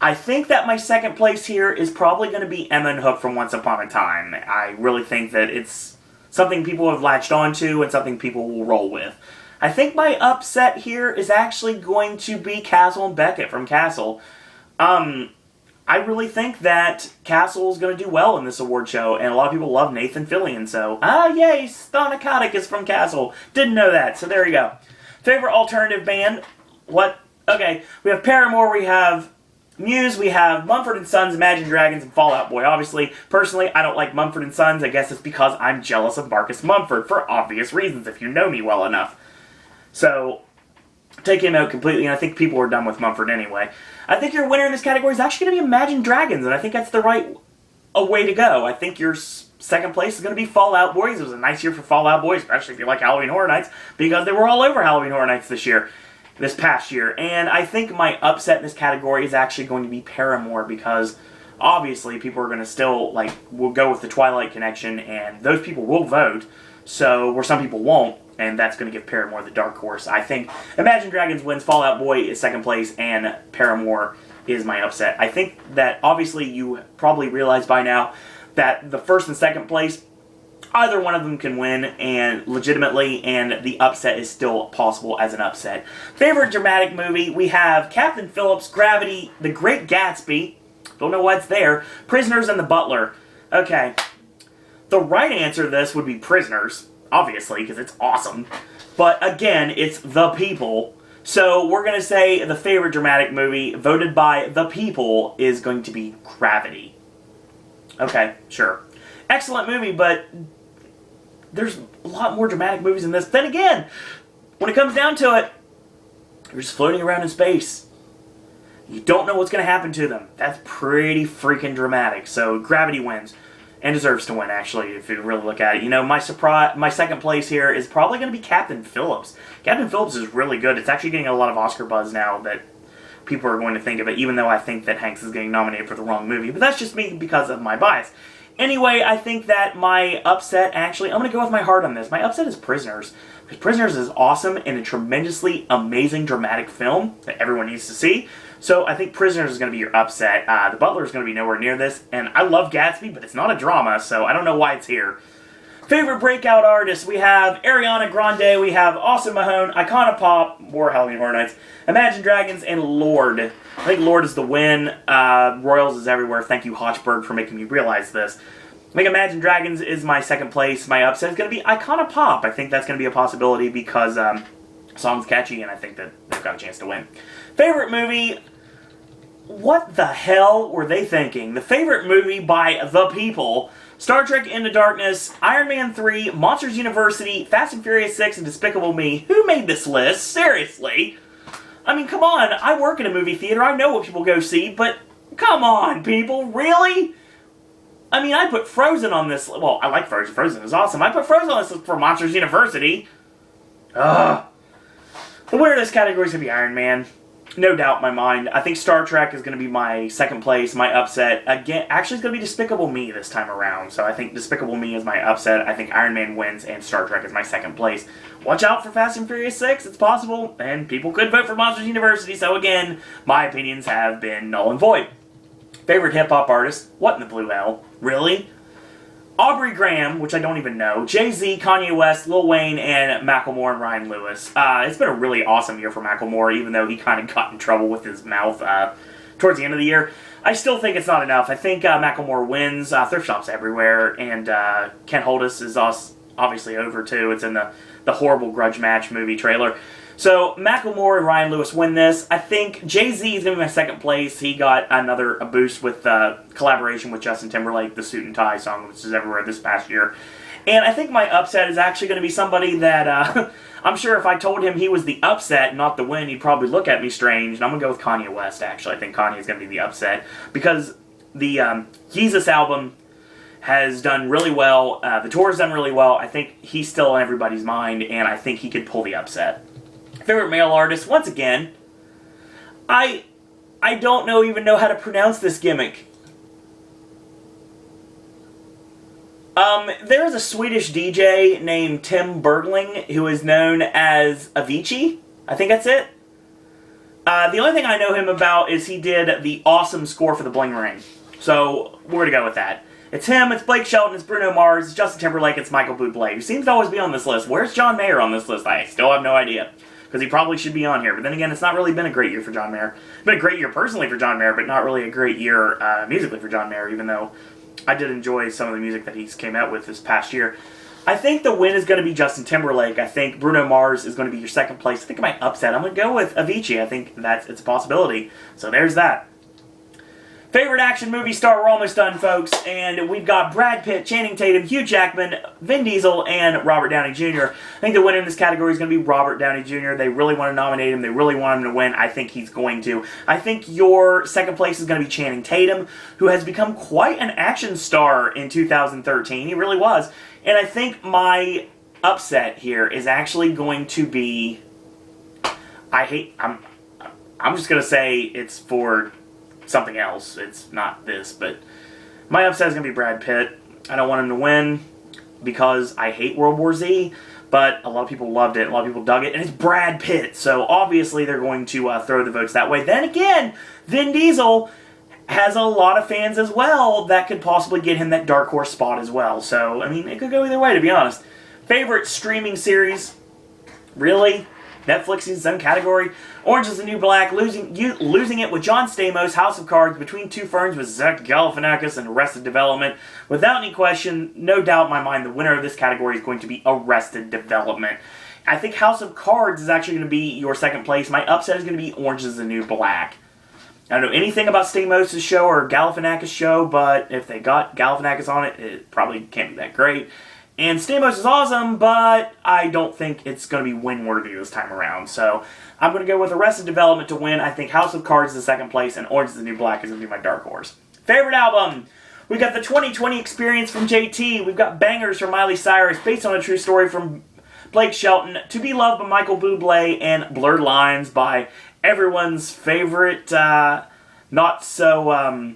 I think that my second place here is probably going to be Emma and Hook from Once Upon a Time. I really think that it's something people have latched onto and something people will roll with. I think my upset here is actually going to be Castle and Beckett from Castle. I really think that Castle is going to do well in this award show, and a lot of people love Nathan Fillion, so... yay! Stana Katic is from Castle. Didn't know that, so there you go. Favorite alternative band? What? Okay, we have Paramore, we have Muse, we have Mumford & Sons, Imagine Dragons, and Fall Out Boy. Obviously, personally, I don't like Mumford & Sons. I guess it's because I'm jealous of Marcus Mumford, for obvious reasons, if you know me well enough. So, take him out completely, and I think people are done with Mumford anyway. I think your winner in this category is actually going to be Imagine Dragons, and I think that's the right way to go. I think your second place is going to be Fall Out Boys. It was a nice year for Fall Out Boys, especially if you like Halloween Horror Nights, because they were all over Halloween Horror Nights this past year. And I think my upset in this category is actually going to be Paramore, because obviously people are going to still, will go with the Twilight connection, and those people will vote, so where some people won't. And that's going to give Paramore the dark horse. I think Imagine Dragons wins, Fall Out Boy is second place, and Paramore is my upset. I think that, obviously, you probably realize by now that the first and second place, either one of them can win, and legitimately, and the upset is still possible as an upset. Favorite dramatic movie, we have Captain Phillips, Gravity, The Great Gatsby, don't know why it's there, Prisoners, and The Butler. Okay, the right answer to this would be Prisoners. Obviously, because it's awesome. But again, it's the people. So we're going to say the favorite dramatic movie voted by the people is going to be Gravity. Okay, sure. Excellent movie, but there's a lot more dramatic movies than this. Then again, when it comes down to it, they're just floating around in space. You don't know what's going to happen to them. That's pretty freaking dramatic. So Gravity wins. And deserves to win, actually, if you really look at it. You know, my second place here is probably going to be Captain Phillips. Captain Phillips is really good. It's actually getting a lot of Oscar buzz now that people are going to think of it, even though I think that Hanks is getting nominated for the wrong movie. But that's just me because of my bias. Anyway, I think that my upset, actually, I'm going to go with my heart on this. My upset is Prisoners. Because Prisoners is awesome and a tremendously amazing dramatic film that everyone needs to see. So I think Prisoners is going to be your upset. The Butler is going to be nowhere near this. And I love Gatsby, but it's not a drama, so I don't know why it's here. Favorite breakout artists, we have Ariana Grande, we have Austin Mahone, Icona Pop, more Halloween Horror Nights, Imagine Dragons, and Lorde. I think Lorde is the win. Royals is everywhere. Thank you, Hochberg, for making me realize this. I think Imagine Dragons is my second place. My upset is going to be Icona Pop. I think that's going to be a possibility because the song's catchy, and I think that they've got a chance to win. Favorite movie... What the hell were they thinking? The favorite movie by the people: Star Trek Into Darkness, Iron Man 3, Monsters University, Fast and Furious 6, and Despicable Me. Who made this list? Seriously? I mean, come on. I work in a movie theater. I know what people go see, but come on, people. Really? I mean, I put Frozen on this. Well, I like Frozen. Frozen is awesome. I put Frozen on this list for Monsters University. Ugh. The winner of this category is going to be Iron Man. No doubt in my mind. I think Star Trek is going to be my second place, my upset. Again, actually, it's going to be Despicable Me this time around. So I think Despicable Me is my upset. I think Iron Man wins, and Star Trek is my second place. Watch out for Fast and Furious 6. It's possible. And people could vote for Monsters University. So again, my opinions have been null and void. Favorite hip-hop artist? What in the blue hell? Really? Aubrey Graham, which I don't even know, Jay-Z, Kanye West, Lil Wayne, and Macklemore and Ryan Lewis. It's been a really awesome year for Macklemore, even though he kind of got in trouble with his mouth towards the end of the year. I still think it's not enough. I think Macklemore wins. Thrift shops everywhere, and Can't Hold Us is obviously over, too. It's in the horrible Grudge Match movie trailer. So, Macklemore and Ryan Lewis win this. I think Jay-Z is going to be my second place. He got a boost with collaboration with Justin Timberlake, the Suit and Tie song, which is everywhere this past year. And I think my upset is actually going to be somebody that I'm sure if I told him he was the upset, not the win, he'd probably look at me strange. And I'm going to go with Kanye West, actually. I think Kanye is going to be the upset because the Yeezus album has done really well. The tour has done really well. I think he's still in everybody's mind, and I think he could pull the upset. Favorite male artist, once again, I don't even know how to pronounce this gimmick. There's a Swedish DJ named Tim Bergling who is known as Avicii. I think that's it. The only thing I know him about is he did the awesome score for the Bling Ring. So, we're going to go with that. It's him, it's Blake Shelton, it's Bruno Mars, it's Justin Timberlake, it's Michael Bublé, who seems to always be on this list. Where's John Mayer on this list? I still have no idea. Because he probably should be on here. But then again, it's not really been a great year for John Mayer. It's been a great year personally for John Mayer, but not really a great year musically for John Mayer, even though I did enjoy some of the music that he's came out with this past year. I think the win is going to be Justin Timberlake. I think Bruno Mars is going to be your second place. I think I might upset. I'm going to go with Avicii. I think it's a possibility. So there's that. Favorite action movie star, we're almost done, folks. And we've got Brad Pitt, Channing Tatum, Hugh Jackman, Vin Diesel, and Robert Downey Jr. I think the winner in this category is going to be Robert Downey Jr. They really want to nominate him. They really want him to win. I think he's going to. I think your second place is going to be Channing Tatum, who has become quite an action star in 2013. He really was. And I think my upset here is actually going to be... I'm just going to say it's for something else. It's not this, but my upset is going to be Brad Pitt. I don't want him to win because I hate World War Z, but a lot of people loved it, a lot of people dug it, and it's Brad Pitt, so obviously they're going to throw the votes that way. Then again, Vin Diesel has a lot of fans as well that could possibly get him that dark horse spot as well, so, I mean, it could go either way, to be honest. Favorite streaming series? Really? Netflix in some category. Orange is the New Black, losing it with John Stamos, House of Cards, Between Two Ferns with Zach Galifianakis, and Arrested Development. Without any question, no doubt in my mind, the winner of this category is going to be Arrested Development. I think House of Cards is actually going to be your second place. My upset is going to be Orange is the New Black. I don't know anything about Stamos' show or Galifianakis' show, but if they got Galifianakis on it, it probably can't be that great. And Stamos is awesome, but I don't think it's going to be win-worthy this time around. So I'm going to go with Arrested Development to win. I think House of Cards is the second place, and Orange is the New Black is going to be my dark horse. Favorite album? We got the 2020 Experience from JT. We've got Bangers from Miley Cyrus, based on a true story from Blake Shelton, To Be Loved by Michael Bublé, and Blurred Lines by everyone's favorite, not so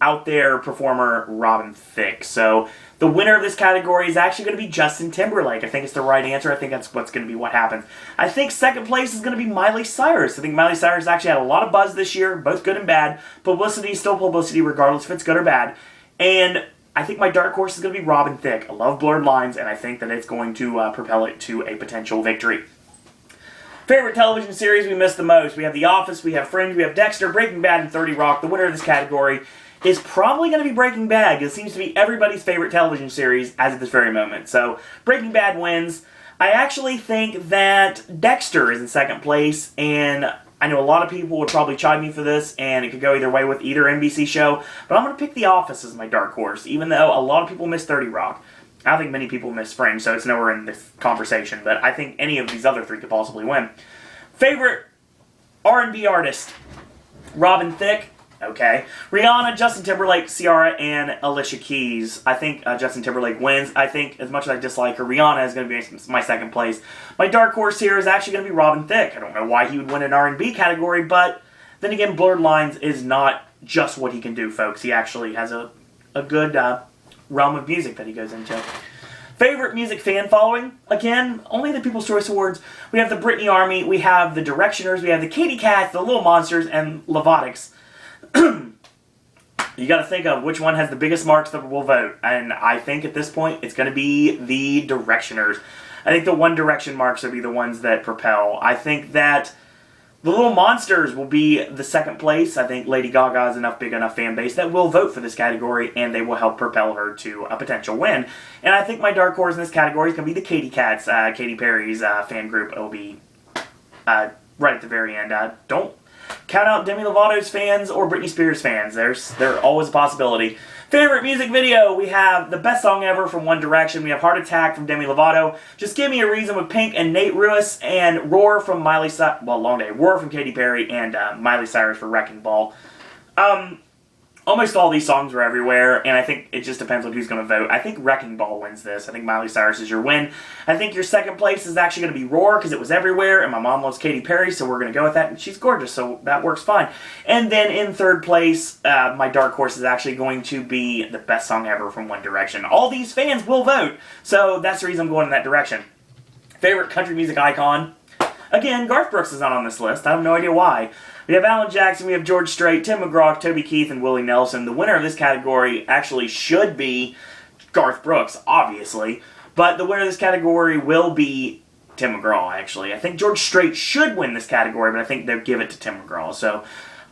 out there performer, Robin Thicke. So the winner of this category is actually going to be Justin Timberlake. I think it's the right answer. I think that's what's going to be what happens. I think second place is going to be Miley Cyrus. I think Miley Cyrus actually had a lot of buzz this year, both good and bad. Publicity is still publicity, regardless if it's good or bad. And I think my dark horse is going to be Robin Thicke. I love Blurred Lines, and I think that it's going to propel it to a potential victory. Favorite television series we missed the most? We have The Office, we have Fringe, we have Dexter, Breaking Bad, and 30 Rock. The winner of this category is probably going to be Breaking Bad. It seems to be everybody's favorite television series as of this very moment. So, Breaking Bad wins. I actually think that Dexter is in second place, and I know a lot of people would probably chide me for this, and it could go either way with either NBC show, but I'm going to pick The Office as my dark horse, even though a lot of people miss 30 Rock. I don't think many people miss Fringe, so it's nowhere in this conversation, but I think any of these other three could possibly win. Favorite R&B artist? Robin Thicke. Okay. Rihanna, Justin Timberlake, Ciara, and Alicia Keys. I think Justin Timberlake wins. I think, as much as I dislike her, Rihanna is going to be my second place. My dark horse here is actually going to be Robin Thicke. I don't know why he would win an R&B category, but then again, Blurred Lines is not just what he can do, folks. He actually has a good realm of music that he goes into. Favorite music fan following? Again, only the People's Choice Awards. We have the Britney Army, we have the Directioners, we have the Katy Cats, the Little Monsters, and Levotics. You got to think of which one has the biggest marks that will vote, and I think at this point it's going to be the Directioners. I think the One Direction marks will be the ones that propel. I think that the Little Monsters will be the second place. I think Lady Gaga has big enough fan base that will vote for this category, and they will help propel her to a potential win. And I think my dark horse in this category is going to be the Katy Cats, Katy Perry's fan group. It will be right at the very end. Don't count out Demi Lovato's fans or Britney Spears fans. There's always a possibility. Favorite music video, we have The Best Song Ever from One Direction. We have Heart Attack from Demi Lovato. Just Give Me a Reason with Pink and Nate Ruess. And Roar from Long Day. Roar from Katy Perry and Miley Cyrus for Wrecking Ball. Almost all these songs are everywhere, and I think it just depends on who's going to vote. I think Wrecking Ball wins this. I think Miley Cyrus is your win. I think your second place is actually going to be Roar, because it was everywhere, and my mom loves Katy Perry, so we're going to go with that, and she's gorgeous, so that works fine. And then in third place, my dark horse is actually going to be The Best Song Ever from One Direction. All these fans will vote, so that's the reason I'm going in that direction. Favorite country music icon? Again, Garth Brooks is not on this list. I have no idea why. We have Alan Jackson, we have George Strait, Tim McGraw, Toby Keith, and Willie Nelson. The winner of this category actually should be Garth Brooks, obviously. But the winner of this category will be Tim McGraw, actually. I think George Strait should win this category, but I think they'll give it to Tim McGraw. So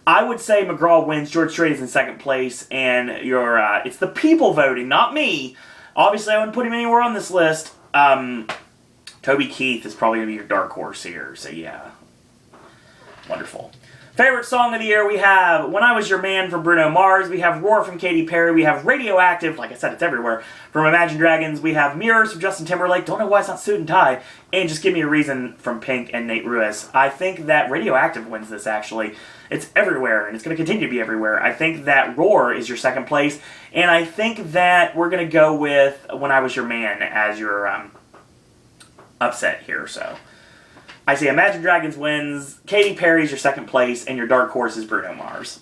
I would say McGraw wins, George Strait is in second place, and it's the people voting, not me. Obviously, I wouldn't put him anywhere on this list. Toby Keith is probably going to be your dark horse here, so yeah. Wonderful. Favorite song of the year, we have When I Was Your Man from Bruno Mars, we have Roar from Katy Perry, we have Radioactive, like I said, it's everywhere, from Imagine Dragons, we have Mirrors from Justin Timberlake, don't know why it's not Suit and Tie, and Just Give Me a Reason from Pink and Nate Ruess. I think that Radioactive wins this, actually. It's everywhere, and it's going to continue to be everywhere. I think that Roar is your second place, and I think that we're going to go with When I Was Your Man as your upset here, so I see Imagine Dragons wins, Katy Perry's your second place, and your dark horse is Bruno Mars.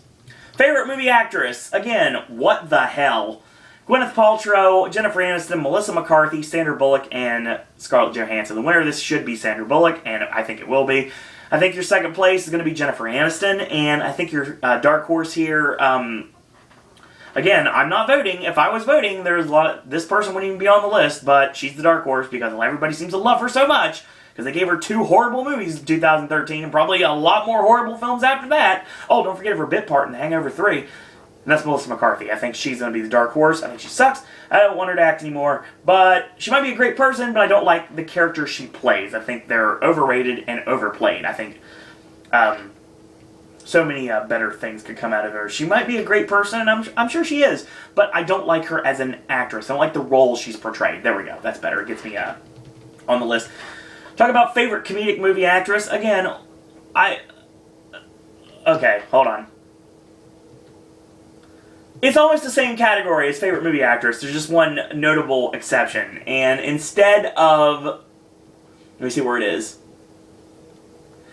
Favorite movie actress? Again, what the hell? Gwyneth Paltrow, Jennifer Aniston, Melissa McCarthy, Sandra Bullock, and Scarlett Johansson. The winner of this should be Sandra Bullock, and I think it will be. I think your second place is going to be Jennifer Aniston, and I think your dark horse here, again, I'm not voting. If I was voting, there's a lot of, this person wouldn't even be on the list, but she's the dark horse because everybody seems to love her so much. Because they gave her 2 horrible movies in 2013 and probably a lot more horrible films after that. Oh, don't forget her bit part in The Hangover 3. And that's Melissa McCarthy. I think she's going to be the dark horse. I think she sucks. I don't want her to act anymore. But she might be a great person, but I don't like the characters she plays. I think they're overrated and overplayed. I think so many better things could come out of her. She might be a great person, and I'm sure she is. But I don't like her as an actress. I don't like the role she's portrayed. There we go. That's better. It gets me on the list. Talk about favorite comedic movie actress. Again, okay, hold on. It's almost the same category as favorite movie actress. There's just one notable exception. And instead of... Let me see where it is.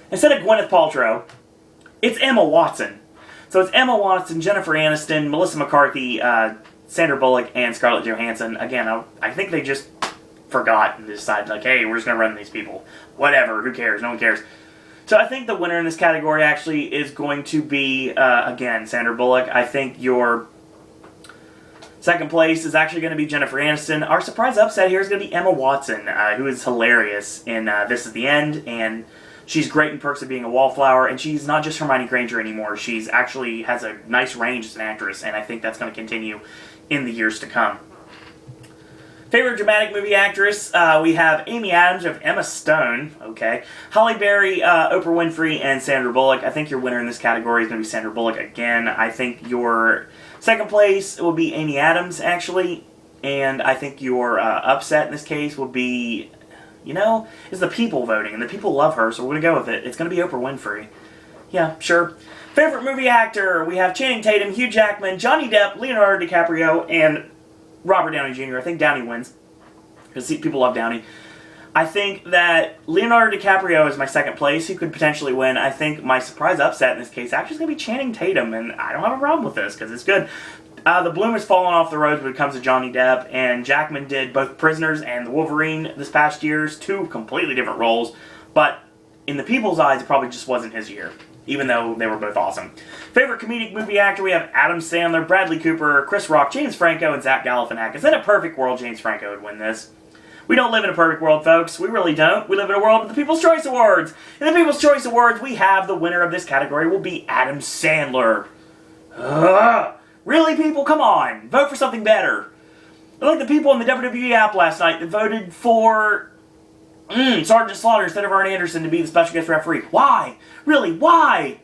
Instead of Gwyneth Paltrow, it's Emma Watson. So it's Emma Watson, Jennifer Aniston, Melissa McCarthy, Sandra Bullock, and Scarlett Johansson. Again, I think they just forgot and decided, like, hey, we're just going to run these people. Whatever, who cares? No one cares. So I think the winner in this category actually is going to be, again, Sandra Bullock. I think your second place is actually going to be Jennifer Aniston. Our surprise upset here is going to be Emma Watson, who is hilarious in This Is the End, and she's great in Perks of Being a Wallflower, and she's not just Hermione Granger anymore. She's actually has a nice range as an actress, and I think that's going to continue in the years to come. Favorite dramatic movie actress, we have Amy Adams, we have Emma Stone, okay, Halle Berry, Oprah Winfrey, and Sandra Bullock. I think your winner in this category is going to be Sandra Bullock again. I think your second place will be Amy Adams, actually, and I think your upset in this case will be, is the people voting, and the people love her, so we're going to go with it. It's going to be Oprah Winfrey. Yeah, sure. Favorite movie actor, we have Channing Tatum, Hugh Jackman, Johnny Depp, Leonardo DiCaprio, and Robert Downey Jr. I think Downey wins, because people love Downey. I think that Leonardo DiCaprio is my second place. He could potentially win. I think my surprise upset in this case actually is going to be Channing Tatum, and I don't have a problem with this, because it's good. The bloom has fallen off the rose when it comes to Johnny Depp, and Jackman did both Prisoners and The Wolverine this past year's, two completely different roles, but in the people's eyes, it probably just wasn't his year, even though they were both awesome. Favorite comedic movie actor, we have Adam Sandler, Bradley Cooper, Chris Rock, James Franco, and Zach Galifianakis. In a perfect world, James Franco would win this. We don't live in a perfect world, folks. We really don't. We live in a world of the People's Choice Awards. In the People's Choice Awards, we have the winner of this category will be Adam Sandler. Ugh. Really, people? Come on. Vote for something better. I like the people in the WWE app last night that voted for Sergeant Slaughter instead of Arn Anderson to be the special guest referee. Why? Really, why?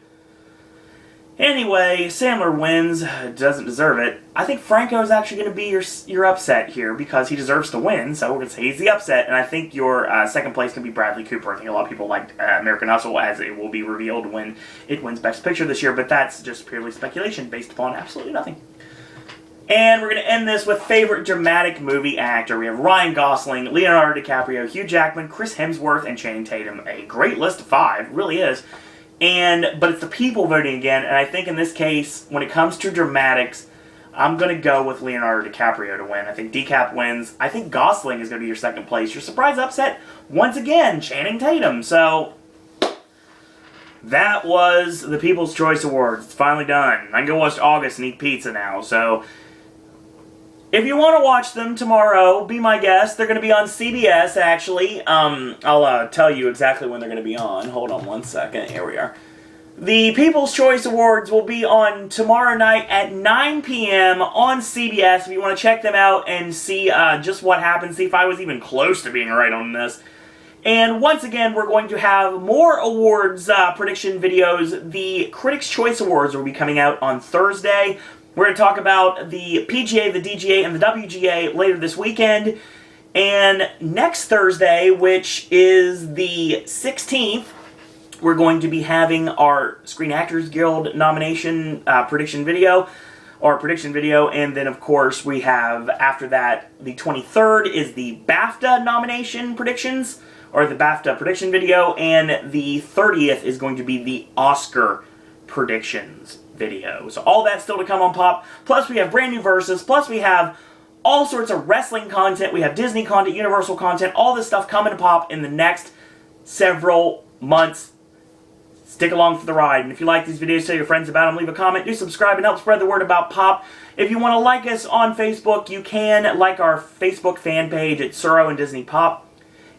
Anyway, Sandler wins. Doesn't deserve it. I think Franco is actually going to be your upset here because he deserves to win, so we're going to say he's the upset, and I think your second place can be Bradley Cooper. I think a lot of people liked American Hustle, as it will be revealed when it wins Best Picture this year, but that's just purely speculation based upon absolutely nothing. And we're going to end this with favorite dramatic movie actor. We have Ryan Gosling, Leonardo DiCaprio, Hugh Jackman, Chris Hemsworth, and Channing Tatum. A great list of 5, really is. But it's the people voting again, and I think in this case, when it comes to dramatics, I'm going to go with Leonardo DiCaprio to win. I think DiCap wins. I think Gosling is going to be your second place. Your surprise upset, once again, Channing Tatum. So, that was the People's Choice Awards. It's finally done. I can go watch August and eat pizza now, so if you want to watch them tomorrow, be my guest. They're going to be on CBS, actually. I'll tell you exactly when they're going to be on. Hold on one second. Here we are. The People's Choice Awards will be on tomorrow night at 9 p.m. on CBS. If you want to check them out and see just what happened, see if I was even close to being right on this. And once again, we're going to have more awards prediction videos. The Critics' Choice Awards will be coming out on Thursday. We're going to talk about the PGA, the DGA, and the WGA later this weekend. And next Thursday, which is the 16th, we're going to be having our Screen Actors Guild nomination prediction video. And then, of course, we have, after that, the 23rd is the BAFTA nomination predictions, or the BAFTA prediction video. And the 30th is going to be the Oscar predictions video. So all that's still to come on Pop. Plus we have brand new Versus. Plus we have all sorts of wrestling content. We have Disney content, Universal content, all this stuff coming to Pop in the next several months. Stick along for the ride. And if you like these videos, tell your friends about them. Leave a comment. Do subscribe and help spread the word about Pop. If you want to like us on Facebook, you can like our Facebook fan page at Suro and Disney Pop.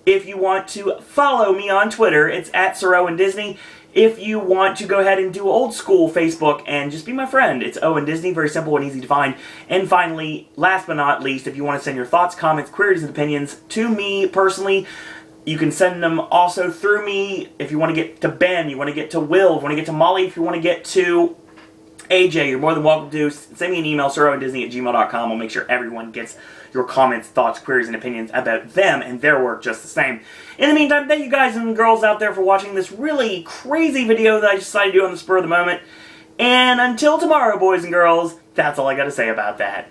If you want to follow me on Twitter, it's at Suro and Disney. If you want to go ahead and do old school Facebook and just be my friend, it's Owen Disney, very simple and easy to find. And finally, last but not least, if you want to send your thoughts, comments, queries, and opinions to me personally, you can send them also through me. If you want to get to Ben, you want to get to Will, if you want to get to Molly, if you want to get to AJ, you're more than welcome to. Send me an email, suroanddisney@gmail.com. I'll make sure everyone gets your comments, thoughts, queries, and opinions about them and their work just the same. In the meantime, thank you guys and girls out there for watching this really crazy video that I decided to do on the spur of the moment. And until tomorrow, boys and girls, that's all I got to say about that.